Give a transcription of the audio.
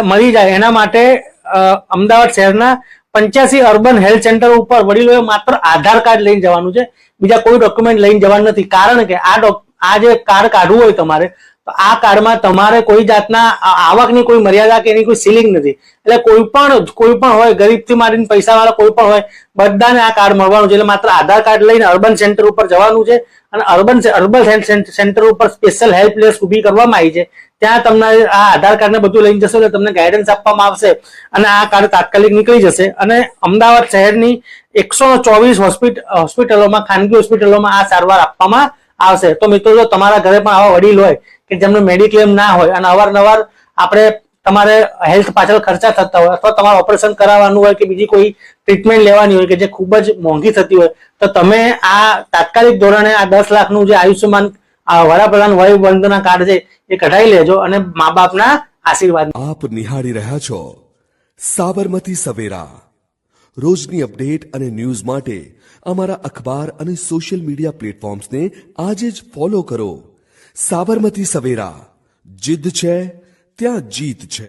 મળી જાય એના માટે અમદાવાદ શહેરના 85 અર્બન હેલ્થ સેન્ટર ઉપર વડીલોએ માત્ર આધાર કાર્ડ લઈને જવાનું છે, બીજા કોઈ ડોક્યુમેન્ટ લઈને જવાનું નથી. કારણ કે આ જે કાર્ડ કાઢવું હોય તમારે, તો આ કાર્ડમાં તમારે કોઈ જાતના આવકની કોઈ મર્યાદા કે એની કોઈ સીલિંગ નથી. એટલે કોઈ પણ હોય, ગરીબથી માંડીને પૈસાવાળા કોઈ પણ હોય, બધાને આ કાર્ડ મળવાનું છે. એટલે માત્ર આધાર કાર્ડ લઈને અર્બન સેન્ટર ઉપર જવાનું છે અને અર્બન હેલ્થ સેન્ટર ઉપર સ્પેશિયલ હેલ્પલેસ ઊભી કરવામાં આવી છે. ત્યાં તમને આ આધાર કાર્ડ ને બધું લઈને જશો એટલે તમને ગાઈડન્સ આપવામાં આવશે અને આ કાર્ડ તાત્કાલિક નીકળી જશે. અને અમદાવાદ શહેરની 124 હોસ્પિટલોમાં, ખાનગી હોસ્પિટલોમાં આ સારવાર આપવામાં આવશે. તો મિત્રો, જો તમારા ઘરે પણ આવા વડીલ હોય કે જેમને મેડિક્લેમ ના હોય અને અવારનવાર તમારે હેલ્થ પાછળ ખર્ચા થતા હોય, અથવા તમારે ઓપરેશન કરાવવાનું હોય કે બીજી કોઈ ટ્રીટમેન્ટ લેવાની હોય કે જે ખૂબ જ મોંઘી થતી હોય, તો તમે આ તાત્કાલિક ધોરણે આ 10 લાખનું જે આયુષ્યમાન વડાપ્રધાન વય વંદના કાર્ડ છે એ કઢાઈ લેજો અને મા બાપના આશીર્વાદ. આપ નિહાળી રહ્યા છો સાબરમતી સવેરા. રોજની અપડેટ અને ન્યૂઝ માટે અમારા અખબાર અને સોશિયલ મીડિયા પ્લેટફોર્મ્સને આજે જ ફોલો કરો. સાબરમતી સવેરા, જીદ છે ત્યાં જીત છે.